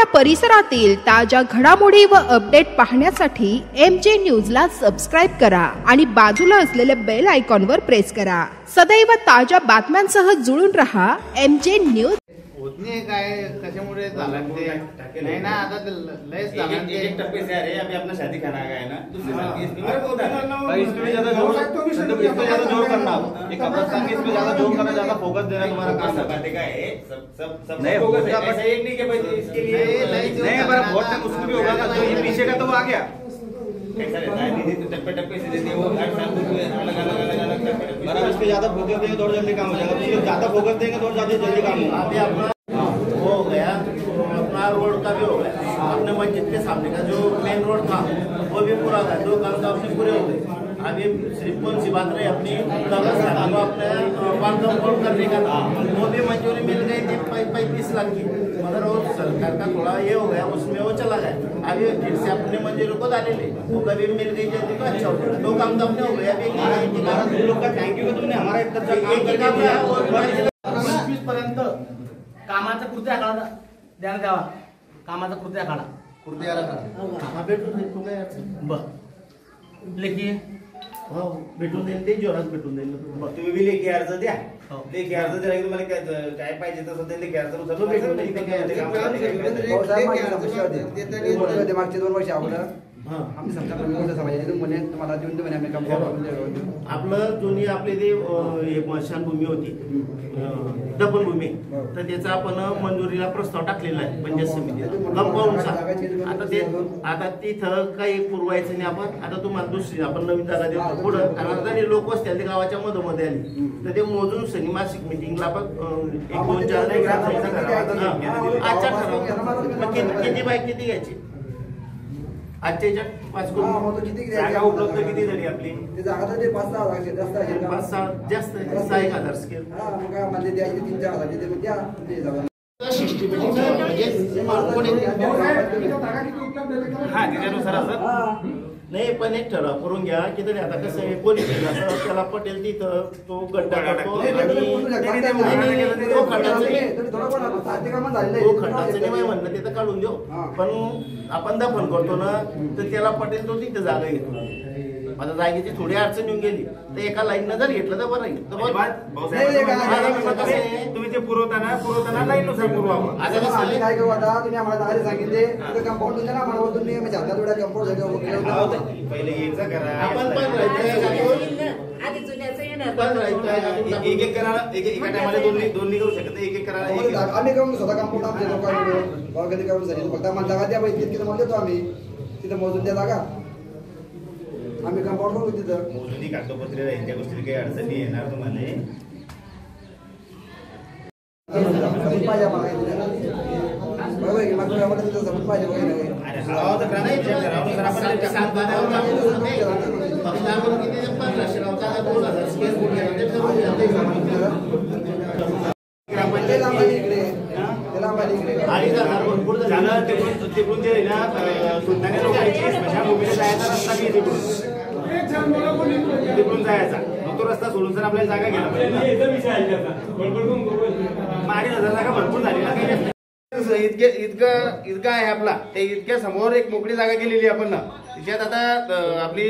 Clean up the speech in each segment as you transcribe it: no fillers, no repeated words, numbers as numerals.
आपल्या परिसरातील ताज्या घडामोडी व अपडेट पाहण्यासाठी MJ न्यूजला सबस्क्राइब करा आणि बाजूला असलेले बेल आयकॉनवर प्रेस करा। सदैव ताज्या बातम्यांसह जुळून रहा MJ न्यूज। उतने काय कशामुळे झाला ते नाही ना, आता लयच झाला ते एक टप्पे से अरे अभी अपना शादी खाना है ना, दूसरे साल की इसमें मेरे को भाई इसमें ज्यादा जोर करना, एक कब्रिस्तान की इसमें ज्यादा जोर करना, ज्यादा फोकस देना तुम्हारा काम है। बातें का है सब नहीं फोकस है, ऐसा एक नहीं कि भाई इसके लिए नहीं, पर बहुत टाइम उसको भी होगा ना, जो ये पीछे का तो वो आ गया कैसा रहता है दीदी, तो टप्पे टप्पे से देते वो हर साल कुछ अलग अलग अलग अलग टप्पे बराबर। इस पे ज्यादा फोकस देंगे तो जल्दी काम हो जाएगा, तो ज्यादा फोकस देंगे तो जल्दी काम होगा। अभी अपना हो गया, अपना रोड का भी हो गया, अपने मस्जिद के सामने का जो मेन रोड था वो भी पूरा हो गया, दो काम तो अपने पूरे हो गए। अभी सिर्फ कौन सी बात रही अपनी कब्रिस्तान को अपने बांधकाम करने का था, वो भी मंजूरी मिल गई थी 35 लाख की, मगर वो सरकार का थोड़ा ये हो गया, उसमें वो चला गया। अभी फिर से अपने मंजूरी को डाले ले, वो कभी मिल गई जल्दी तो अच्छा हो गया, दो काम तो अपने हो गए। अभी लोग का थैंक यू, तुमने हमारा इतना पर्यंत कामाचा कृती आखाडा द्यायला द्यावा, कामाचा कृती आखाडा बर लेखी भेटून देईल ते जोरात भेटून देईल। तुम्ही बी लेखी अर्ज द्या, लेखी अर्ज दिला की तुम्हाला काय पाहिजे तसं ते लेखी अर्ज उचलून भेटून मागचे 2 वर्ष अगोदर आम्ही समजा समाजाचे म्हणे तुम्हाला देऊन म्हणे आम्ही काम करू। आपलं जुनी आपली ती स्मशानभूमी होती, दफनभूमी, तर त्याचा आपण मंजुरीला प्रस्ताव टाकलेला आहे पंचायत समितीला कंपाऊंडचा। आता तिथं काही पुरवायचं नाही आपण, आता तुम्हाला दुसरी आपण नवीन जागा देतो पुढं, कारण आता लोक असतील ते गावाच्या मधोमध्ये आली तर ते मोजून शनी मासिक मिटिंगला पण 1-2-4 किती बाय किती घ्यायची आजच्या जागा उपलब्ध किती झाली आपली? जागा तर 5-6 जास्त 6,000 स्केल हा त्याच्यानुसार असं नाही, पण एक ठराव करून घ्या की तरी आता कसं आहे पोलीस त्याला पटेल तिथं तो गड्डा करतो आणि तो खड्डाचं नाही म्हणणं तिथं काढून देऊ, पण आपण दफन करतो ना तर त्याला पटेल तो तिथं जागा घेतो। आता जागेची थोडी अडचण येऊन गेली तर एका लाईन जर घेतलं तर बरं तुम्ही ते पुरवताना लाईन नुसार पुरवावं। आता कसं काय करू, आता तुम्ही आम्हाला जागा सांगितले कंपाऊंड तुमच्या ना मला तुम्ही कंपाऊंड पहिले यायचं करा, आपण पण एक करायला एका टायमाला दोन्ही करू शकत नाही, एक करायला आम्ही करून स्वतः कंपाऊंड आमच्या लोकांना कधी करून झाली, फक्त आम्हाला जागा द्या पाहिजे तिथे म्हणून देतो आम्ही, तिथे मोजून द्या जागा आम्ही कंपाऊंड करू तिथं मोजून कागदपत्रे यांच्या गोष्टी काही अडचणी येणार तुम्हाला पाहिजे पाहिजे तिकडून ते ना सुलतानी लोकांची स्मशानभूमीला जायचा रस्ता की तिकडून जायचा, मग तो रस्ता सोडून जर आपल्याला जागा घ्यायला पाहिजे, 2,500 जागा भरपूर झाली ना इतका आहे आपला, ते इतक्या समोर एक मोकळी जागा केलेली आपण ना, त्याच्यात आता आपली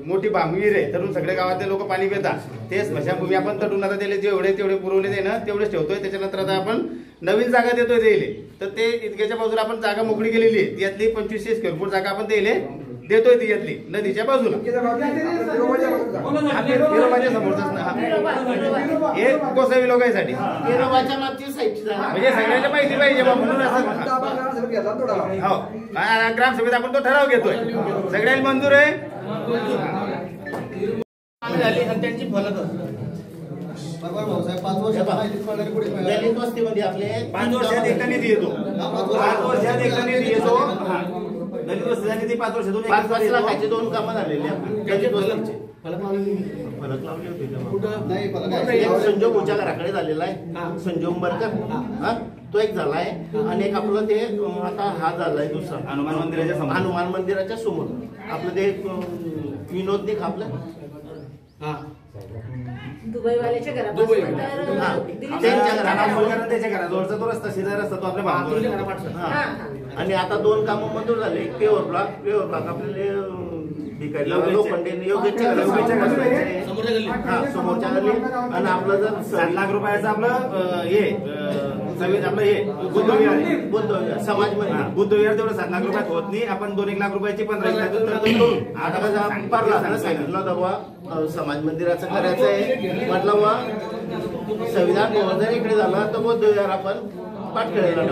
मोठी भांगवीर आहे, तरुण सगळ्या गावातले लोक पाणी पितात, ते स्मशानभूमी आपण तटून आता त्याला जेवढे तेवढे पुरवले ते ना तेवढेच ठेवतोय। त्याच्यानंतर आता आपण नवीन जागा देतोय त्याला, तर ते इतक्याच्या बाजूला आपण जागा मोकळी केलेली आहे, त्यातली 2500 स्क्वेअर फूट जागा आपण त्याला देतोय, ती यातली नदीच्या बाजूला हे गोसावी लोकांसाठी म्हणजे सगळ्यांच्या माहिती पाहिजे म्हणून हो ग्रामसभेत आपण तो ठराव घेतोय, सगळ्यांना मंजूर आहे झाली आणि त्यांची फलक दलित वस्तीमध्ये आपले 5 वर्षात एकदा निधी येतो, 5 वर्षात एकदा निधी येतो। दलित वस्तीसाठी ते 5 वर्षातून 5 लाखाचे 2 कामं झालेले दलित वस्तीचे फलक लावले होते। संजोग उच्या घराकडे झालेला आहे, संजोग उंबरकर तो एक झालाय, आणि एक आपलं ते आता हा झालाय दुसरा हनुमान मंदिराच्या समोर आपलं ते विनोद निक आपलं दुबई वाल्याच्या घरात त्यांच्या घराजवळचा तो रस्ता शेजारी रस्ता तो आपल्या आणि आता 2 कामं मंजूर झाले. पेवर ब्लॉक आपल्याला समोरच्या गल्ली आणि आपलं जर 7 लाख रुपयाचं आपलं बुद्धविहार समाज मध्ये बुद्धविहार तेवढं 7 लाख रुपयात होत नाही. आपण 2-1 लाख रुपयाची 15 लाख करू. आता कसं पारला सांगितलं बाबा समाज मंदिराचं करायचं आहे. म्हटलं बा संविधान भवन जर इकडे झालं तर बुद्धविहार आपण पाठवलेला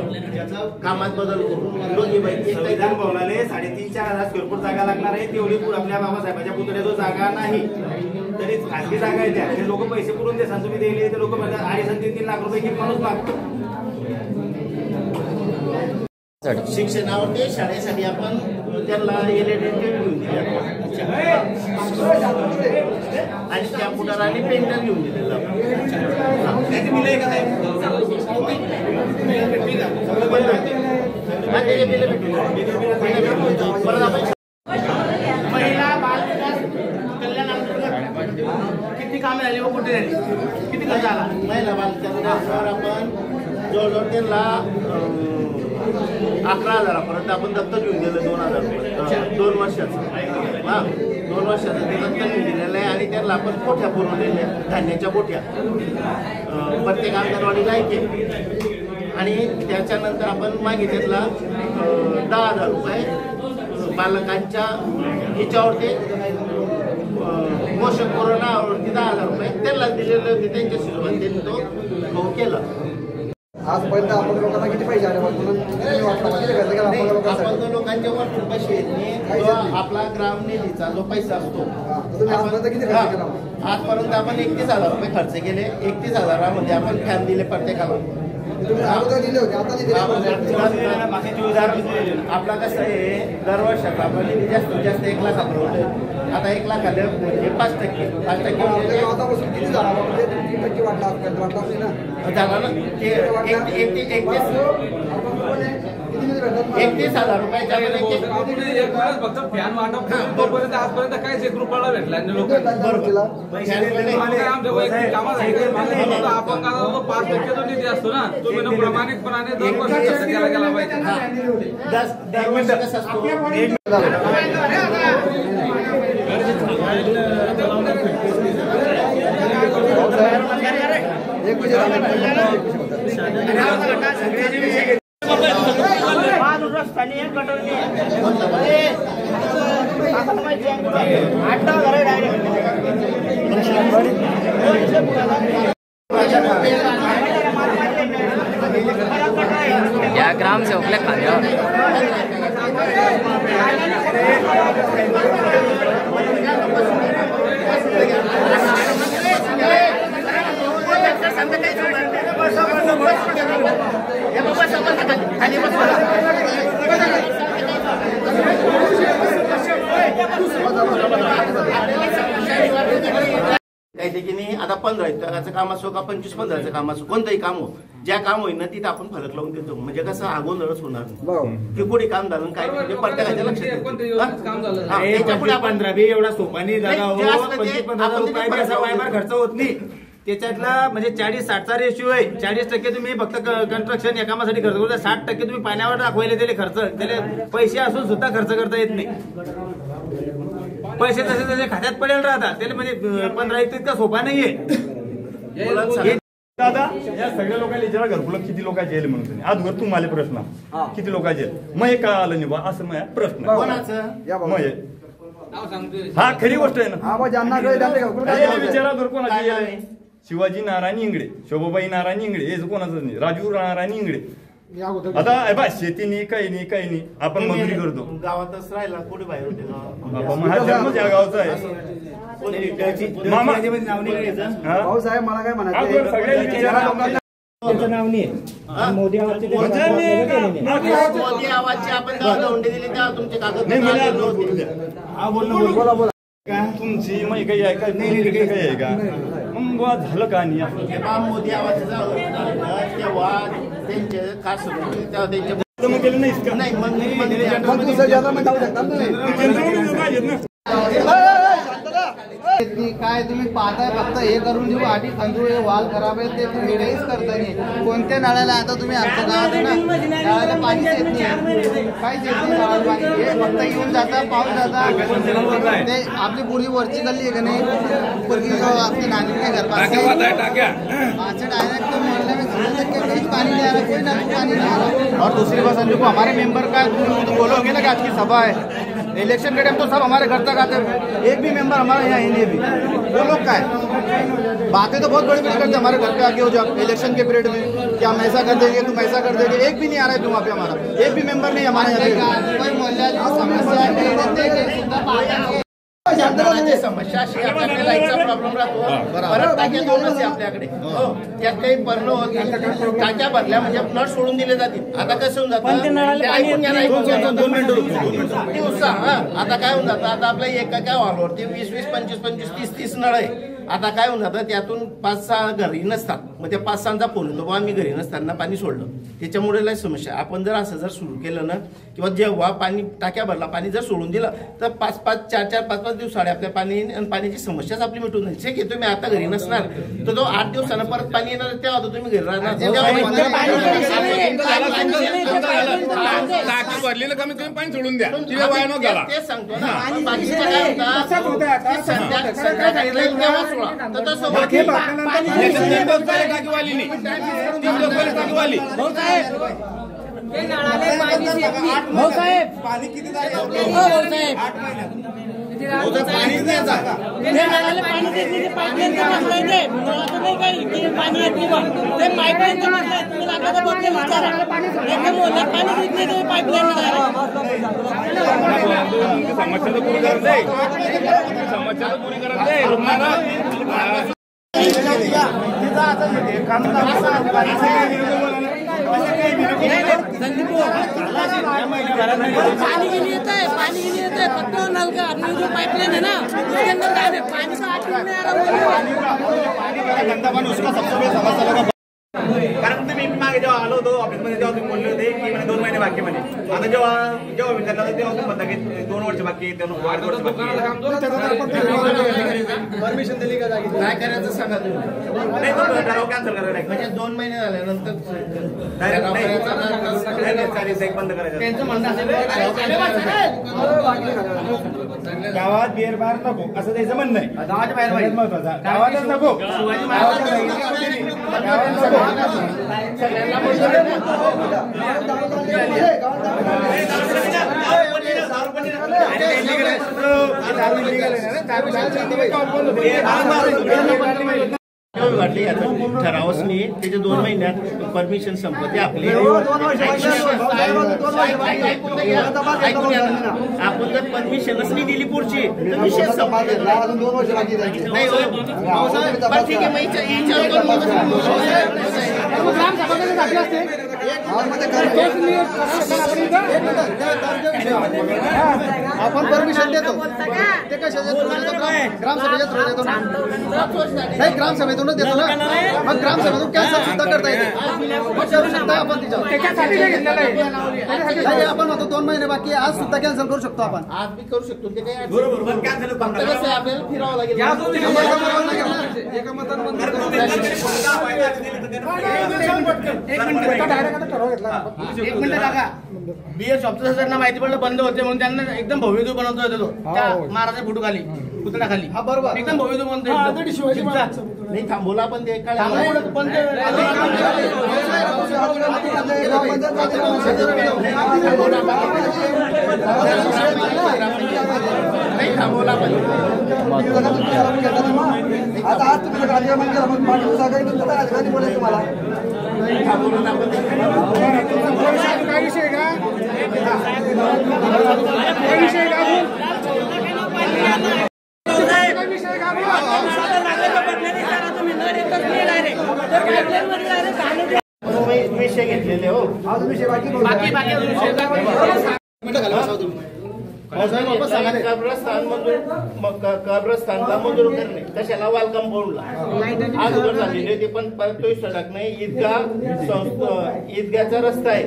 कामात बदल करून दोन्ही संविधान भवनाला 3,500-4,000 स्क्वेअर फूट जागा लागणार आहे. तेवढी आपल्या बाबासाहेबांच्या पुतळ्या जो जागा नाही तरी खासगी जागा आहे त्या. ते लोक पैसे पुरून देसान तुम्ही दिले ते लोक म्हणतात 2.5-3 लाख रुपये किंमत माणूस मागतो. शिक्षणावरती शाळेसाठी आपण त्यांना LED घेऊन दिले आणि त्या पुढाराने पेंटर घेऊन दिलेलं. महिला बाल विकास कल्याण अंतर्गत किती कामे झाली व कुठे झाली, किती खर्च आला? महिला बाल विकासावर आपण जवळजवळ त्यांना 11,000पर्यंत आपण दत्तक घेऊन दिलं. 2,000 2 वर्षाचं. हा 2 वर्षाचं ते दत्तक घेऊन दिलेलं आहे आणि त्याला आपण पोठ्या पुरवलेल्या धान्याच्या पोठ्या प्रत्येक अंगणवाडीला एक. आणि त्याच्यानंतर आपण मागे त्यातला 10,000 रुपये बालकांच्या ह्याच्यावरती पोषक कोरोनावरती 10,000 रुपये त्यांना दिलेले होते. त्यांच्या सुरुवात त्यांनी तो केला. आजपर्यंत आपण लोकांना किती पैसे आले आपण लोकांच्या वर पैसे येत नाही. आपला ग्राम निधीचा जो पैसा असतो आजपर्यंत आपण 31,000 रुपये खर्च केले. 31,000मध्ये आपण फॅन दिले प्रत्येकाला. आपला कसं आहे दरवर्षाचा आपण निधी जास्तीत जास्त 1 लाख होतो. आता 1 लाख आले म्हणजे 5% झाला ना. ते 31,000 रुपयाच्या फक्त फॅन वाटप तोपर्यंत आजपर्यंत काहीच 1 रुपयाला भेटला आपण 5% जो निधी असतो ना तो प्रमाणितपणाने दरवर्षी खर्च केला गेला पाहिजे. दरवर्षी कसं असतो या ग्राम से उकले खाद्यावर काही ठिकाणी आता 15 काम असो का 25-15 काम असो कोणतंही काम हो ज्या काम होईल ना तिथं आपण फलक लावून देतो. म्हणजे कसं आगोंदळच होणार नाही की कुठे काम झालं काय म्हणजे प्रत्येकाच्या लक्षात याच्या पुढे 15 एवढा सोपानी जागा हो 25-15 रुपये खर्च होत नाही. त्याच्यातला म्हणजे 40-60चा रेशिओ आहे. 40% तुम्ही फक्त कन्स्ट्रक्शन या कामासाठी खर्च करता. 60% तुम्ही पाण्यावर दाखवायला त्याला खर्च त्याला पैसे असून सुद्धा खर्च करता येत नाही. पैसे तसे तसे खात्यात पडेल राहतात त्याला म्हणजे 15 इतका सोपा नाहीये. दादा या सगळ्या लोकांना विचारा घरकुल किती लोकांचे येईल म्हणून तुम्ही आज तुम्हाला प्रश्न किती लोकांचे येईल मग काय आलं नाही बा असं मग प्रश्न हा खरी गोष्ट आहे ना. विचारा घरकुल शिवाजी नारायण इंगडे, शोभाबाई नारायण इंगडे हे कोणाचं नाही. राजू नारायण इंगडे. आता बा शेती नाही काही नाही आपण मजुरी करतो. गावातच राहिला कुठे बाहेर होते हा जन्मच या गावचा आहे. भाऊसाहेब मला काय म्हणायचं नाव नाही मोदी आवाजचे आपण दौंडे दिले तेव्हा तुमचे कागद तुमची माहिती काही आहे का काही आहे का मग झालं का नाही. मोदी आवाजाचा तेव्हा त्यांचे खास तेव्हा त्यांच्या नाही काय तुम्ही पाहताय फक्त हे करून देऊ आधी खंजूळ हे वाल खराब आहे ते तुम्ही काहीच करता नाही. कोणत्या नळाला आता तुम्ही आमच्या गावात आहे ना नळाला पाणीच येत नाही, काहीच येत नाही नळाला पाणी. हे फक्त येऊन जाता पाऊस जाता. ते आपली पूर्वी वरची गल्ली आहे का नाही पूर्वी आपली नानी के घर पास डायरेक्ट तो मोहल्ले में कहीं पानी नहीं आ रहा, कोई नल पानी नहीं आ रहा. और दूसरी बात समझो हमारे मेंबर का तो बोलोगे ना कि आज की सभा है इलेक्शन के टाइम तो सब हमारे घर तक आते हैं, एक भी मेंबर हमारे यहाँ नहीं भी. वो लोग का है बातें तो बहुत बड़ी बड़ी करते हमारे घर पे आके हो जाओ इलेक्शन के पीरियड में कि हम ऐसा कर देंगे तुम ऐसा कर देंगे. एक भी नहीं आ रहा है तुम वहाँ पे हमारा एक भी मेंबर नहीं हमारे यहाँ. समस्या अशी आपल्याकडे लाईटचा प्रॉब्लेम राहतो. परत टाक्या दोनच आहे आपल्याकडे. त्यात काही पर्ण होत नाही. टाक्या भरल्या म्हणजे नळ सोडून दिले जातील. आता कसं होऊन जातं आता काय होऊन जातं आता आपल्या एका हॉलवरती 20-20, 25-25, 30-30 नळ आहे. आता काय होऊन जातं त्यातून 5-6 घरी नसतात. मग त्या 5-6चा फोन येतो बाबा आम्ही घरी नसताना पाणी सोडलं. त्याच्यामुळे लय समस्या. आपण जर असं जर सुरू केलं ना किंवा जेव्हा पाणी टाक्या भरला पाणी जर सोडून दिलं तर 5-5, 4-4, 5-5 दिवसाडे आपल्या पाणी आणि पाण्याची समस्याच आपली मिटून जाईल. ठीक आहे तुम्ही आता घरी नसणार तर तो 8 दिवसानं परत पाणी येणार तेव्हा तुम्ही घरी राहणार. भरलेलं कमीत कमी पाणी सोडून द्या तेच सांगतो ना. बाकीचं काय पाणी किती समस्या पुरी करत आहे समस्या पुरी करत आहे रुग्णाला पानी के लिए फक्त नल का अपनी जो पाइपलाइन है ना उसके अंदर डाले पानी का 8 दिन में आ रहा गंदा पाणी उसका सबसे बड़ी समस्या लगा. कारण तुम्ही मागे जेव्हा आलो होतो ऑफिसमध्ये तेव्हा तुम्ही बोलले होते की म्हणजे 2 महिने बाकी म्हणे. आता जेव्हा विचारला तेव्हा तुम्ही म्हणता की 2 वर्ष बाकी आहे 8 वर्ष बाकी परमिशन दिली का जागी काय करायचं सांगा तुम्ही. नाही तो ठराव कॅन्सल करायला म्हणजे 2 महिने झाल्यानंतर डायरेक्ट बंद करायचं. त्यांचं म्हणणं असेल गावात बिअर बार नको असं त्याचं म्हणणं आहे. गावाच्या बाहेर महत्वाचा गावातच नको वाटली आता ठरावच नाही त्याच्या 2 महिन्यात परमिशन संपते आपली. आपण जर परमिशनच नाही दिली पुढची तर विषय संपला. नाही ठीक आपण परमिशन देतो ते कशाच्या ग्रामसभेच्या थ्रू देतो ना. नाही ग्रामसभेतूनच देतो ना. मग ग्रामसभेतून कॅन्सल सुद्धा करता येते. मग करू शकता आपण तिच्यावर आपण होतो 2 महिने बाकी आज सुद्धा कॅन्सल करू शकतो आपण. आज बी करू शकतो ते काय बरोबर कॅन्सल आपल्याला फिरावं लागेल. एक मिनिट टाका. बीए शॉपचं सरांना माहिती पडलं बंद होते म्हणून त्यांना एकदम भव्य बनवतो येतो त्या महाराजा फोटो खाली पुतळा खाली. हा बरोबर एकदम भव्य बनवतो. नाही थांबवला पण ते काय नाही थांबवला पण आता आज तुम्ही राजकारणी बोलायचं तुम्हाला काय विषय का विषय घेतलेले हो कब्रस्तानला मंजूर करणे कशाला वाल कंपाऊंडला अगोदर झालेले ते पण तो सडक नाही. ईदगाचा रस्ता आहे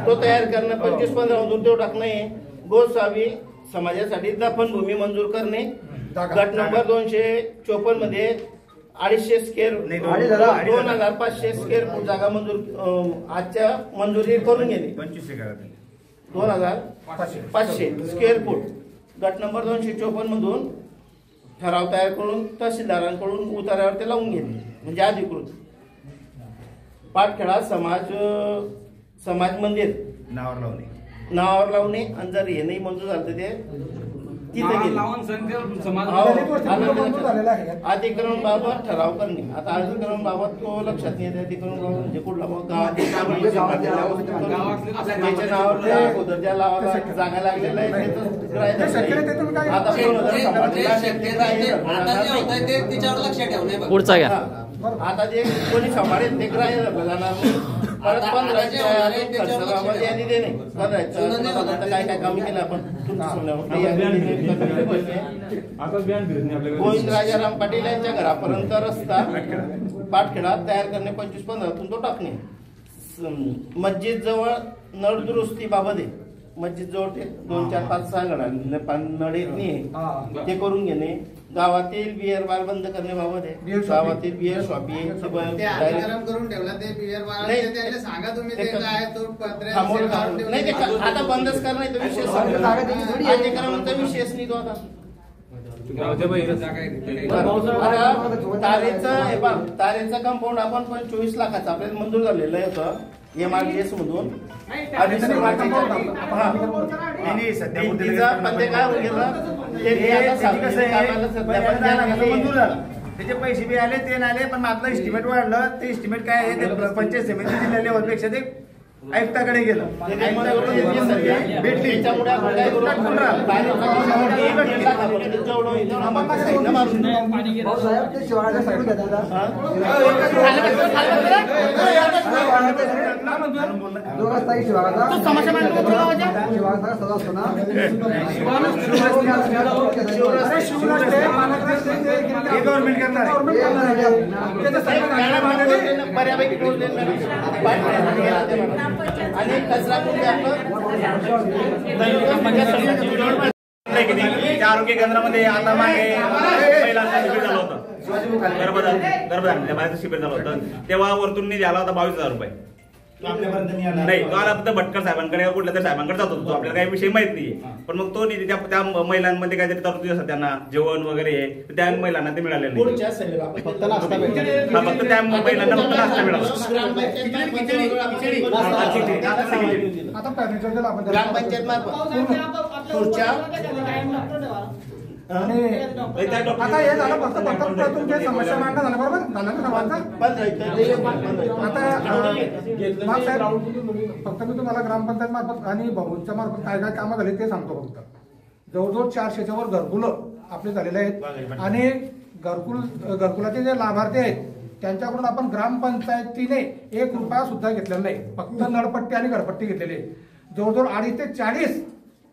तो तयार करणं 25-15 मधून तो टाकणे. गोसावी समाजासाठी दफनभूमी मंजूर करणे गट नंबर 254 मध्ये 250 स्क्वेअर 2500 स्क्वेअर फूट जागा मंजूर आजच्या मंजुरी करून गेली 2500 स्क्वेअर फूट. गट नंबर 254 मधून ठराव तयार करून तहसीलदारांकडून उतार्यावर ते लावून घेतले म्हणजे अधिकृत. पाटखेडा समाज मंदिर नावावर लावणे आणि जर हे नाही मंजूर झालं तर ते तिथे अतिक्रमण बाबत ठराव करणे. आता अतिक्रमण बाबत तो लक्षात नाही अतिक्रमण बाबत म्हणजे कुठला त्याच्या नावावर अगोदर ज्या लावाला जागा लागलेला आहे पुढचा घ्या. आता जे कोणी सांभाळेल ते ग्राह्य धरलं जाणार. परत 15 यादी देणे 15 काय काय काम केलं आपण गोविंद राजाराम पाटील यांच्या घरापर्यंत रस्ता पाटखेडा तयार करणे 25-15 तो टाकणे. मस्जिद जवळ नळ दुरुस्ती बाबत आहे. मस्जिद जवळ ते 2, 4, 5, 6 नळ येत नाही ते करून घेणे. गावातील बिअर बार बंद करण्याबाबत आहे. गावातील बिअर शॉपी करून ठेवला ते बिअर बार सांगा तुम्ही ते काय तो नाही ते आता बंदच करणार तो विषय अतिक्रमणचा विषयच नाही तो आता. तारेचं कंपाऊंड आपण 25 लाखाचं आपल्याला मंजूर झालेलं होतं MRDS मधून. त्याचे पैसे बी आले ते नाही आले पण आपलं एस्टिमेट वाढलं. ते एस्टिमेट काय आहे ते पंचायत समिती जिल्हा लेवलपेक्षा ते आयुक्ताकडे गेलं भेटली गव्हर्नमेंट करणार बऱ्यापैकी आणि कचरा आरोग्य केंद्रामध्ये आता मागे महिलांचा शिबिर झालं होतं. गर्भधारणेच्या शिबिर झालं होतं तेव्हा वरतून निधी आला होता 22,000 रुपये. नाही तो आला फक्त भटकर साहेबांकडे कुठल्या तरी साहेबांकडे जात होतो. आपल्याला काही विषय माहित नाहीये पण मग तो निधी त्या महिलांमध्ये काहीतरी तरतुदी असतात त्यांना जेवण वगैरे त्या महिलांना ते मिळालेलं नाही. फक्त त्या महिलांना फक्त नाश्ता मिळाला. ग्रामपंचायत मार्फत पुढच्या आता हे झालं फक्त तुमच्या समस्या मांडणं झालं बरोबर झालं आता फक्त मी तुम्हाला ग्रामपंचायत मार्फत आणि भाऊंच्या मार्फत काय काय कामं झाले ते सांगतो. फक्त जवळजवळ 400च्या वर घरकुलं आपले झालेले आहेत आणि घरकुलाचे जे लाभार्थी आहेत त्यांच्याकडून आपण ग्रामपंचायतीने 1 रुपया सुद्धा घेतलेला नाही. फक्त नळपट्टी आणि घरपट्टी घेतलेली आहे. जवळजवळ 30 ते 40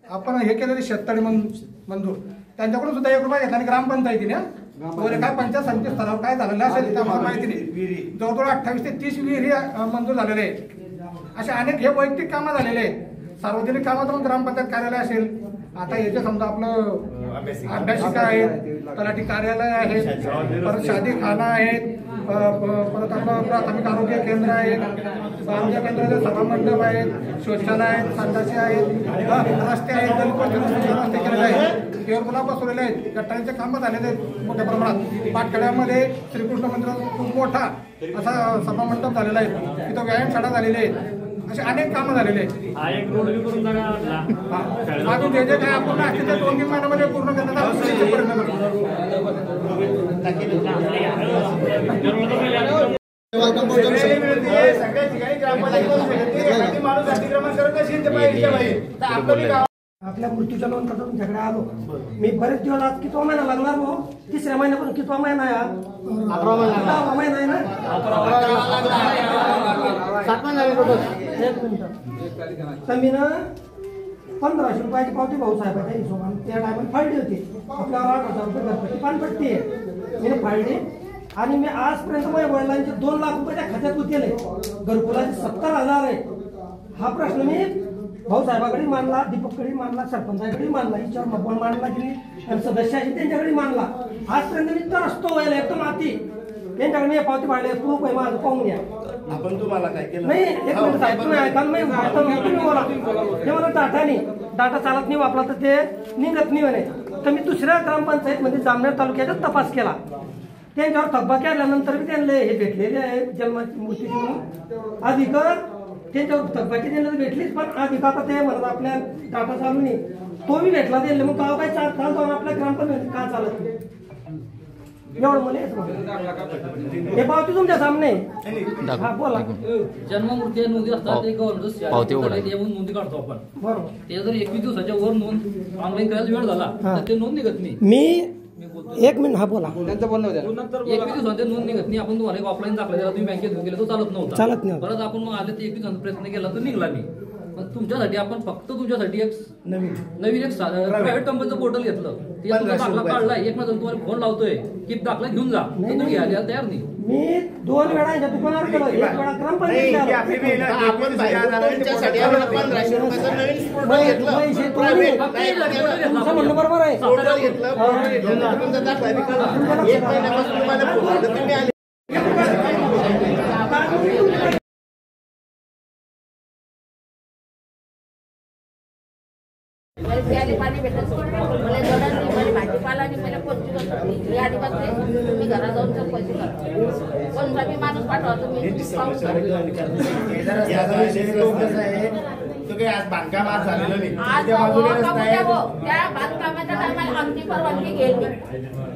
आपण हे केलेले शेततळी मंजूर त्यांच्याकडून सुद्धा 1 रुपया घेतला आणि ग्रामपंचायतीने काय पंचायत समिती स्तरावर काय झालेलं असेल त्यामुळे माहिती नाही. जवळजवळ 28 ते 30 विहिरी मंजूर झालेले आहेत. असे अनेक हे वैयक्तिक कामं झालेले आहेत. सार्वजनिक कामात पण ग्रामपंचायत कार्यालय असेल. आता याचे समजा आपलं अभ्यासिका आहेत तलाठी कार्यालय आहेत परत शादीखाना आहेत परत आपलं प्राथमिक आरोग्य केंद्र आहेत आरोग्य केंद्राचे सभामंडप आहेत शौचालय आहेत संडासे आहेत रस्ते आहेत रस्ते केलेले आहेत केअरपुला बसवलेले आहेत गटारीचे कामं झालेले आहेत मोठ्या प्रमाणात. पाटखेड्यामध्ये श्रीकृष्ण मंदिरात खूप मोठा असा सभामंडप झालेला आहे. तिथं व्यायामशाळा झालेली आहे. असे अनेक कामं झालेले आहेत. अजून जे जे काय अपूर्ण असते ते 2-3 महिन्यामध्ये पूर्ण करण्याचा आपल्या मृत्यूच्या नोंद करून झगडा आलो. मी बरेच दिवस आज कितवा महिना लागणार भाऊ 3ऱ्या महिन्यापासून कितवा महिना आहे 11वा महिना आहे ना 7 महिना तर मी ना 1500 रुपयाची पावती भाऊ साहेबाच्या हिशोबाने त्या टायमाला फाळली होती. आपल्याला 8,000 रुपये घरपट्टी पानपट्टी आहे मी फाळली आणि मी आजपर्यंत माझ्या वडिलांचे 2 लाख रुपये त्या खात्यात गुंतवले. घरकुलाचे 70,000 आहे. हा प्रश्न मी भाऊसाहेबाकडे मानला, दीपककडे मानला, सरपंचाकडे मानला, विचार मपण मानला की नाही, आणि सदस्य आहे त्यांच्याकडे मानला. आजपर्यंत मी तर असतो व्हायला एकदम आती त्यांच्याकडे मी पावती पाडले, प्रूफ आहे माझं, पाहून घ्या. आपण तुम्हाला काय केलं नाही एक मिनिट साहेब, तुम्ही ऐका ना, तुम्ही बोला. ते मला डाटा चालत नाही वापरला तर ते निघत नाही म्हणे. तर मी दुसऱ्या ग्रामपंचायत मध्ये जामनेर तालुक्याचा तपास केला. त्यांच्यावर थकबा केल्यानंतर मी त्यांना हे भेटलेले आहे जन्ममृत्यू म्हणून अधिकार, त्यांच्यावर थकबाकी त्यांना भेटलीच, पण अधिकार आता ते म्हणत आपल्या डाटा चालू नाही, तो मी भेटला त्यांना. मग गाव काय चालतो आपल्या ग्रामपंचायत का चालत नाही एवढं मला हे पावती तुमच्या सामने. हा बोला. जन्ममृत्यू नोंदी असतात ते नोंदी काढतो आपण, बरोबर. ते जर 21 दिवसाच्या वर नोंद ऑनलाईन करायचा वेळ झाला तर ते नोंद निघत नाही. मी एक मिनिट, हा बोला. 21 दिवसांचे नोंद निघत नाही. आपण तुम्हाला ऑफलाईन दाखला दिला, तुम्ही बँकेत घेऊन गेला तो चालत नव्हता. परत आपण मग आले ते 21 दिवसांचा प्रयत्न केला तर निघला नाही. पण तुमच्यासाठी आपण फक्त तुमच्यासाठी एक नवीन एक प्रायव्हेट कंपनीचं पोर्टल घेतलं, ते दाखला काढलाय. एक नंतर तुम्हाला फोन लावतोय की दाखला घेऊन जा, तर तुम्ही घ्यायला तयार नाही. मी 2 वेळा याच्या दुकानावर गेलो, 1 वेळा ग्रामपंचायत आपण त्यांच्यासाठी 1500 रुपयाचं नवीन पोर्टल घेतलं, तुमचं म्हणणं बरोबर आहे. पोर्टल घेतलं, तुमचा दाखला बी काढला. 1 महिन्यापासून तुम्हाला फोन आला, तुम्ही आले. पाणी भेटत मला जोडा मला भाजीपाला आणि मला कोणती गोष्ट मी आधी बसते, तुम्ही घरात जाऊन चौकशी करा. कोणता बी माणूस पाठवा तुम्ही. आज बांधकाम आज झालेलं नाही, त्या बांधकामाच्या टायमाला आमची परवानगी घेतली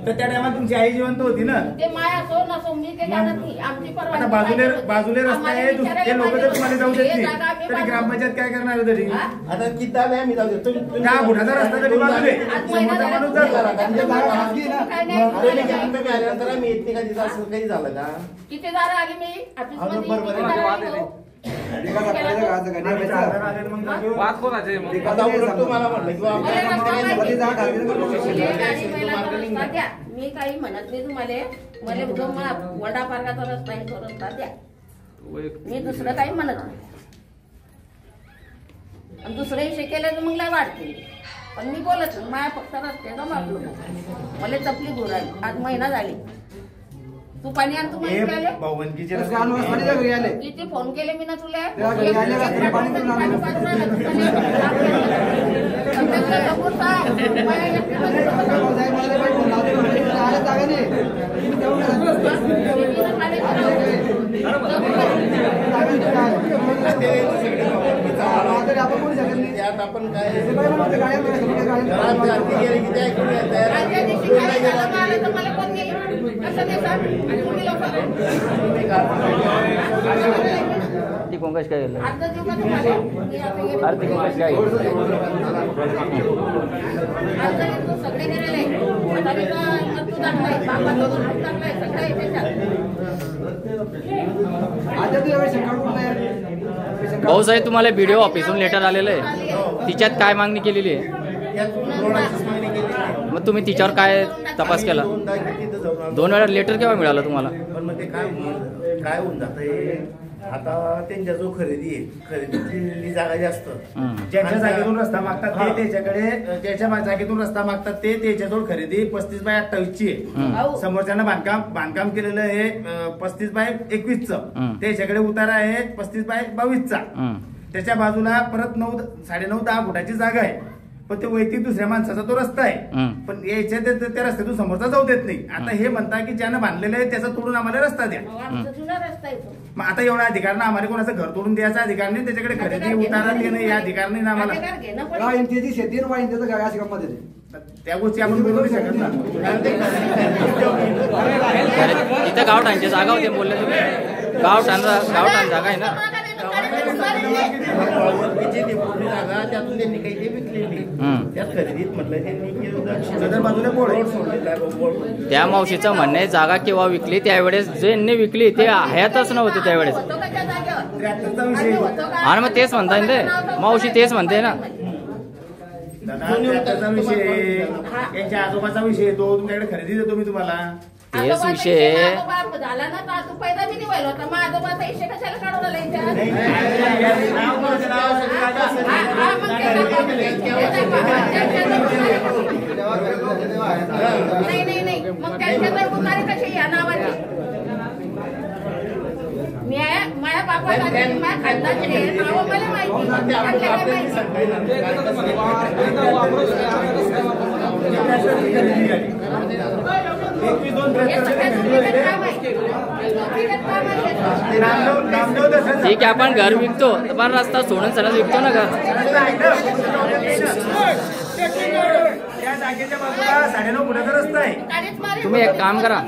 तर त्या टायमाला तुमची आई जिवंत होती ना. ते माया सो नसो मी ते जाणत नाही. आमची परवानगी बाजूले रस्ते आहे, ते लोक जर तुम्हाला जाऊ देत नाही तरी ग्रामपंचायत काय करणार तरी. आता किती आम्ही जाऊ देतो, त्या बुढाचा रस्ता तरी बाजूले समोरचा माणूस जातो. आल्यानंतर आम्ही येत नाही का तिथं, असं काही झालं का? किती दारा आली मी ऑफिसमध्ये. वाद कोणाचे तुम्हाला म्हटलं मी काही म्हणत नाही तुम्हाला, मला एकदम वडा पार्काचा रस्ता आहे तो रस्ता द्या, मी दुसरं काही म्हणत नाही. आणि दुसरं विषय केलं तर मग लय वाढते, पण मी बोलत नाही. माझ्या फक्त रस्त्याचा मागलो मला चपली दूर आली. आज महिना झाली. तू पाणी आण, तू किती फोन केले मी ना तुला. आपण काय आर्थिक पंकज काय गेलं, आर्थिक पंकज काय सगळे गेलेले भाऊसाहेब तुम्हाला व्हिडिओ ऑफिसून लेटर आलेलं आहे, तिच्यात काय मागणी केलेली आहे? मग तुम्ही तिच्यावर काय तपास केला? 2 वेळा लेटर केव्हा मिळालं तुम्हाला? पण मग ते काय होऊन जातंय आता, त्यांच्या जो खरेदी आहे, खरेदीची जागा जास्त, ज्याच्या जागेतून रस्ता मागतात ते त्याच्याकडे, ज्याच्या जागेतून रस्ता मागतात ते त्याच्याजवळ खरेदी 35/28 ची आहे. समोरच्यानं बांधकाम केलेलं आहे 35/21चं, त्याच्याकडे उतारा आहे 35/22चा. त्याच्या बाजूला परत 9.5-10 फुटाची जागा आहे, पण ते वैयक्तिक दुसऱ्या माणसाचा तो रस्ता आहे. पण याच्या त्या रस्त्यातून समोरचा जाऊ देत नाही. आता हे म्हणता की ज्यानं बांधलेलं आहे त्याचा तोडून आम्हाला रस्ता द्या. मग आता एवढा अधिकार ना आम्हाला, कोणाचं घर तोडून द्यायचा अधिकार नाही, त्याच्याकडे खरेदी उतारा देणं या अधिकार नाही ना आम्हाला. शेती अशी गंमत येते, त्या गोष्टी आपण बोलू शकत ना. इथं गावठाणची जागा होती बोलले तुम्ही, गावठाण जागा आहे ना. जागा त्यातून त्यांनी काही ते विकलेली, त्यात खरेदीत म्हटलं त्यांनी. त्या मावशीचं म्हणणं आहे जागा केव्हा विकली, त्यावेळेस ज्यांनी विकली ते हयातच नव्हते त्यावेळेस. आणि मग तेच म्हणताय ना ते मावशी, तेच म्हणते ना. त्याचा विषय, यांच्या आजोबाचा विषय, तो तुमच्याकडे खरेदी देतो मी तुम्हाला. तेच विषय झाला ना तर तू पैदा बी निवायला होता मग आजोबा पैसे कशाला काढून आले नाही मग त्यांच्या जबाबदारी कशी या नावाची माझ्या बापाला माझ्या खानदानचे नाव मला माहिती ठीक आहे, आपण घर विकतो पण रस्ता सोडून सरळ विकतो ना घर. तुम्ही एक काम करा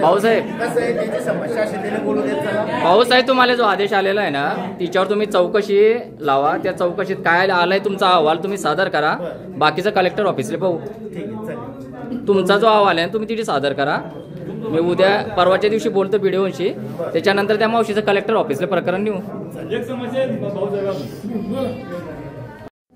भाऊसाहेब, भाऊसाहेब तुम्हाला जो आदेश आलेला आहे ना तिच्यावर तुम्ही चौकशी लावा. त्या चौकशीत काय आलाय तुमचा अहवाल तुम्ही सादर करा. बाकीचं कलेक्टर ऑफिसला पाहू. तुमचा जो अहवाल आहे तुम्ही तिथे सादर करा. मी उद्या परवाच्या दिवशी बोलतो व्हिडिओशी, त्याच्यानंतर त्या मावशीचं कलेक्टर ऑफिसला प्रकरण नेऊ. एक समस्या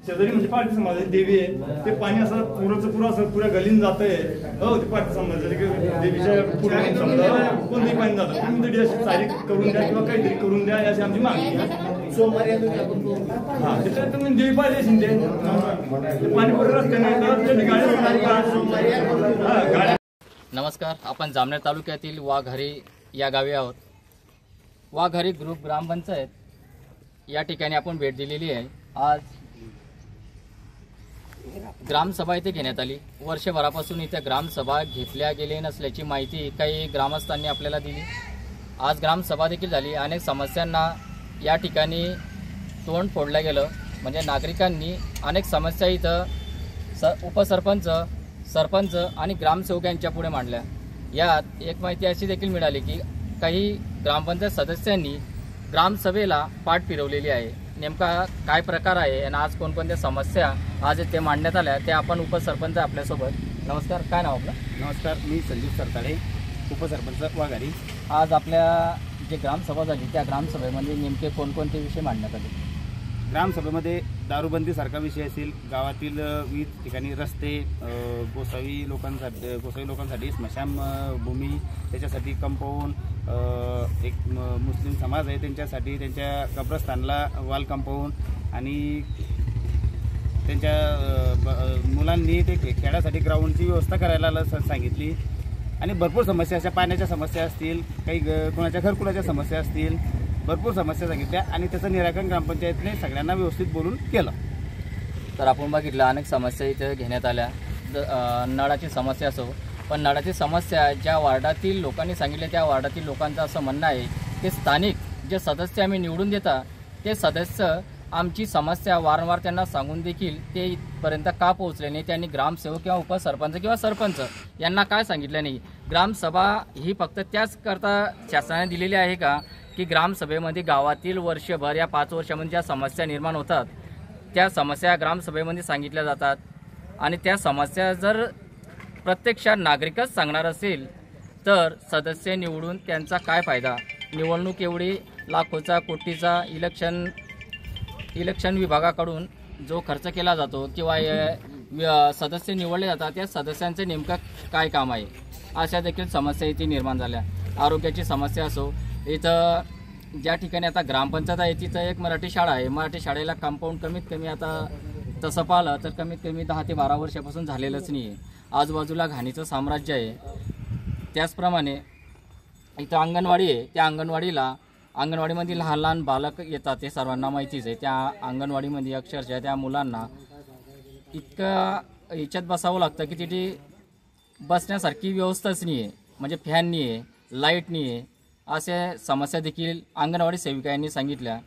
शेजारी म्हणजे पार्टी समाजाची देवी आहे, ते पाणी असं पुरं असं पुऱ्या गलीन जात आहे. हो ते पार्टी समाजाची देवीच्या पुढे समजा कोणतंही पाणी जातं, तुम्ही तरी अशी चारी करून द्या किंवा काहीतरी करून द्या अशी आमची मागणी आहे. सोमवारी हा त्याच्यात तुम्ही देवी पाहिजे असेल ते पाणी पुढे रस्त्याने गाड्या. नमस्कार, आपण जामनेर तालुक्यातील वाघारी या गावी आहोत. वाघारी ग्रुप ग्रामपंचायत या ठिकाणी आपण भेट दिलेली आहे. आज ग्रामसभा इथे घेण्यात आली. वर्षभरापासून इथे ग्रामसभा घेतल्या गेली नसल्याची माहिती काही ग्रामस्थांनी आपल्याला दिली. आज ग्रामसभा देखील झाली. अनेक समस्यांना या ठिकाणी तोंड फोडलं गेलं. म्हणजे नागरिकांनी अनेक समस्या इथं उपसरपंच, सरपंच आणि ग्रामसेवक यांच्या पुढे मांडल्या. यात एक माहिती अशी देखील मिळाली की काही ग्रामपंचायत सदस्यांनी ग्रामसभेला पाठ फिरवलेली आहे. नेमका काय प्रकार आहे आणि आज कोणकोणत्या समस्या आज ते मांडण्यात आल्या ते आपण उपसरपंच आपल्यासोबत. नमस्कार, काय नाव आपलं? नमस्कार, मी संदीप सरताडे, उपसरपंच वाघारी. आज आपल्या जे ग्रामसभा झाली त्या ग्रामसभेमध्ये नेमके कोणकोणते विषय मांडण्यात आले? ग्रामसभेमध्ये दारूबंदीसारखा विषय असेल, गावातील विविध ठिकाणी रस्ते, गोसावी लोकांसाठी स्मशानभूमी, त्याच्यासाठी कंपाऊंड, एक मुस्लिम समाज आहे त्यांच्यासाठी त्यांच्या कब्रस्थानला वॉल कंपाऊंड आणि त्यांच्या मुलांनी ते खेळासाठी ग्राउंडची व्यवस्था करायला सांगितली. आणि भरपूर समस्या अशा पाण्याच्या समस्या असतील, काही कोणाच्या घरकुलाच्या समस्या असतील, भरपूर समस्या सांगितल्या आणि त्याचं निराकरण ग्रामपंचायतने सगळ्यांना व्यवस्थित बोलून केलं. तर आपण बघितलं अनेक समस्या इथे घेण्यात आल्या. नळाची समस्या असो, पण नळाची समस्या ज्या वार्डातील लोकांनी सांगितले त्या वार्डातील लोकांचं असं म्हणणं आहे की स्थानिक जे सदस्य आम्ही निवडून देता ते सदस्य आमची समस्या वारंवार त्यांना सांगून देखील ते इथपर्यंत का पोहोचले नाही. त्यांनी ग्रामसेवक किंवा उपसरपंच किंवा सरपंच यांना काय सांगितलं नाही. ग्रामसभा ही फक्त त्याच करता शासनाने दिलेली आहे का की ग्रामसभेमध्ये गावातील वर्षभर या 5 वर्षामध्ये ज्या समस्या निर्माण होतात त्या समस्या ग्रामसभेमध्ये सांगितल्या जातात आणि त्या समस्या जर प्रत्यक्षात नागरिकच सांगणार असेल तर सदस्य निवडून त्यांचा काय फायदा. निवडणूक एवढी लाखोचा कोटीचा इलेक्शन विभागाकडून जो खर्च केला जातो किंवा सदस्य निवडले जातात त्या सदस्यांचे नेमकं काय काम आहे अशा देखील समस्या इथे निर्माण झाल्या. आरोग्याची समस्या असो, इथं ज्या ठिकाणी आता ग्रामपंचायत आहे तिथं एक मराठी शाळा आहे. मराठी शाळेला कंपाऊंड कमीत कमी आता तसं पाहिलं तर कमीत कमी 10 ते 12 वर्षापासून झालेलंच नाही आहे. आजूबाजूला घाणीचं साम्राज्य आहे. त्याचप्रमाणे इथं अंगणवाडी आहे. त्या अंगणवाडीमध्ये लहान लहान बालक येतात ते सर्वांना माहितीच आहे. त्या अंगणवाडीमध्ये अक्षरशः त्या मुलांना इतकं याच्यात बसावं लागतं की तिथे बसण्यासारखी व्यवस्थाच नाही आहे. म्हणजे फॅन नाही आहे, लाईट नाही आहे, अशा समस्या देखील अंगणवाडी सेविकांनी सांगितल्या.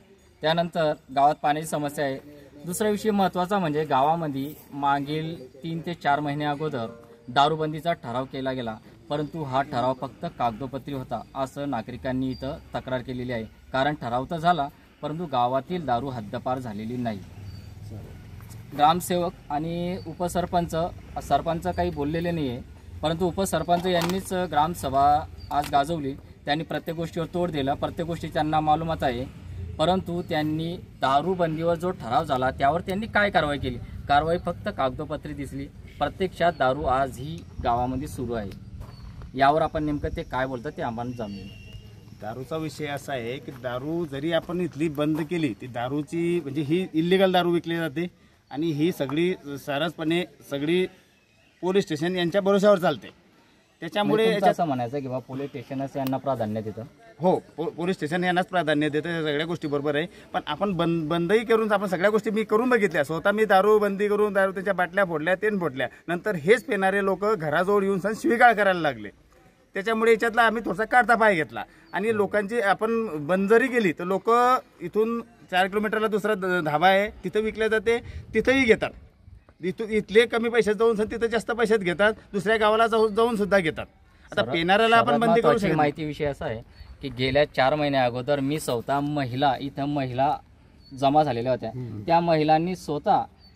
त्यानंतर गावात पाण्याची समस्या आहे. दुसरा विषय महत्त्वाचा म्हणजे गावामध्ये मागील 3 ते 4 महिने अगोदर दारूबंदीचा ठराव केला गेला, परंतु हा ठराव फक्त कागदोपत्री होता असं नागरिकांनी इथं तक्रार केलेली आहे. कारण ठराव तर झाला परंतु गावातील दारू हद्दपार झालेली नाही. ग्रामसेवक आणि सरपंच काही बोललेले नाही आहे, परंतु उपसरपंच यांनीच ग्रामसभा आज गाजवली. त्यांनी प्रत्येक गोष्टीवर तोड दिला, प्रत्येक गोष्टी त्यांना मालूमात आहे. परंतु त्यांनी दारूबंदीवर जो ठराव झाला त्यावर त्यांनी काय कारवाई केली? कारवाई फक्त कागदोपत्री दिसली. प्रत्यक्षात दारू आजही गावामध्ये सुरू आहे. यावर आपण नेमकं ते काय बोलतात ते आम्हाला जाणून. दारूचा विषय असा आहे की दारू जरी आपण इथली बंद केली ती दारूची म्हणजे ही इल्लीगल दारू विकली जाते आणि ही सगळी सरसपणे सगळी पोलीस स्टेशन यांच्या भरोशावर चालते. त्याच्यामुळे असं म्हणायचं की बाबा पोलीस स्टेशनच यांना प्राधान्य देतं. हो, पोलीस स्टेशन यांनाच प्राधान्य देतं, सगळ्या गोष्टी बरोबर आहे. पण आपण बंदही करून आपण सगळ्या गोष्टी मी करून बघितल्या स्वतः. मी दारू बंदी करून दारू त्याच्या बाटल्या फोडल्या, तेन फोडल्या. नंतर हेच पिणारे लोक घराजवळ येऊन सण शिवीगाळ करायला लागले. त्याच्यामुळे याच्यातला आम्ही थोडासा काढता पाय घेतला आणि लोकांची आपण बंद जरी केली तर लोक इथून 4 किलोमीटरला दुसरा धाबा आहे तिथं विकले जाते, तिथंही घेतात. इथले कमी पैशात जाऊन तिथं जास्त पैशात घेतात, दुसऱ्या गावाला जाऊन सुद्धा घेतात. आता पिणाऱ्याला आपण बंदी करू शकतो. माहिती विषय असा आहे की गेल्या 4 महिन्या अगोदर मी स्वतः महिला जमा झालेल्या होत्या. त्या महिलांनी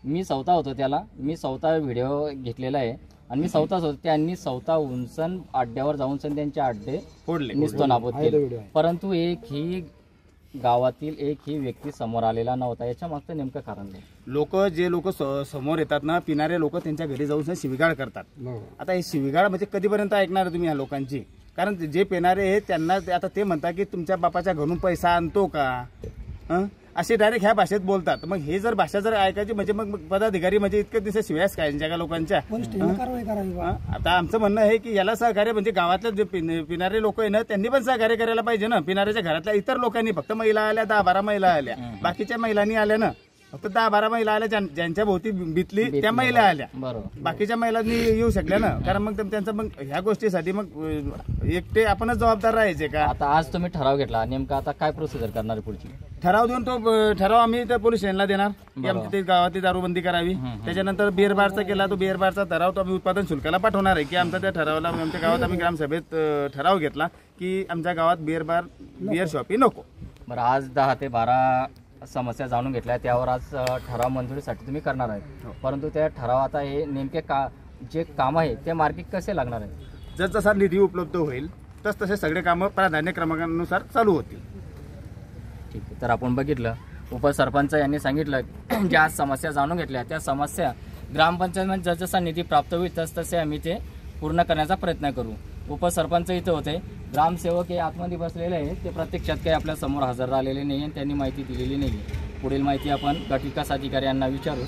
मी स्वतः होतो त्याला, मी स्वतः व्हिडिओ घेतलेला आहे आणि मी स्वतःच होतो. त्यांनी स्वतः उंचन अड्ड्यावर जाऊन त्यांचे अड्डे फोडले, निस्तो नाबूद केले. परंतु गावातील एकही व्यक्ती समोर आलेला नव्हता. याच्या मागचं नेमकं कारण नाही. लोक समोर येतात ना, पिणारे लोक त्यांच्या घरी जाऊन शिवीगाळ करतात. आता हे शिवीगाळ म्हणजे कधीपर्यंत ऐकणार तुम्ही या लोकांची? कारण जे पिणारे आहेत त्यांना आता ते म्हणतात की तुमच्या बापाच्या घरून पैसा आणतो का, असे डायरेक्ट ह्या भाषेत बोलतात. मग हे जर भाषा जर ऐकायची म्हणजे मग पदाधिकारी म्हणजे इतके दिवस शिव्यास काय ज्या लोकांच्या. आता आमचं म्हणणं आहे की याला सहकार्य म्हणजे गावातले जे पिणारे लोक आहे ना त्यांनी पण सहकार्य करायला पाहिजे ना. पिणाऱ्याच्या घरातल्या इतर लोकांनी, फक्त महिला आल्या 10-12 महिला आल्या, बाकीच्या महिलांनी आल्या ना. फक्त 10-12 महिला आल्या ज्यांच्या भोवती बितली त्या महिला आल्या, बाकीच्या महिलांनी येऊ शकल्या ना. कारण मग त्यांचं मग ह्या गोष्टीसाठी मग एकटे आपणच जबाबदार राहायचे का? आता आज तुम्ही ठराव घेतला, नेमका आता काय प्रोसिजर करणार पुढची? ठराव देऊन तो ठराव आम्ही त्या पोलीस स्टेशनला देणार की आमच्या गावातली दारूबंदी करावी. त्याच्यानंतर बिअर बारचा केला तो बिअर बारचा ठराव तो आम्ही उत्पादन शुल्काला पाठवणार आहे की आमच्या त्या ठरावाला आमच्या गावात आम्ही ग्रामसभेत ठराव घेतला की आमच्या गावात बिअर शॉपी नको. बरं, आज 10 ते 12 समस्या जाणून घेतल्या, त्यावर आज ठराव मंजुरीसाठी तुम्ही करणार आहे. परंतु त्या ठराव आता हे नेमके जे काम आहे ते मार्गी कसे लागणार आहे? जसा निधी उपलब्ध होईल तसे सगळे कामं प्राधान्य क्रमांकानुसार चालू होतील. ठीक आहे. तर आपण बघितलं उपसरपंच यांनी सांगितलं ज्या समस्या जाणून घेतल्या त्या समस्या ग्रामपंचायत जसा निधी प्राप्त होईल तसे आम्ही ते पूर्ण करण्याचा प्रयत्न करू. उपसरपंच इथे होते, ग्रामसेवक हे आतमध्ये बसलेले आहे, ते प्रत्यक्षात काही आपल्या समोर हजर राहिलेले नाही आणि त्यांनी माहिती दिलेली नाही. पुढील माहिती आपण गट विकास अधिकारी यांना विचारू.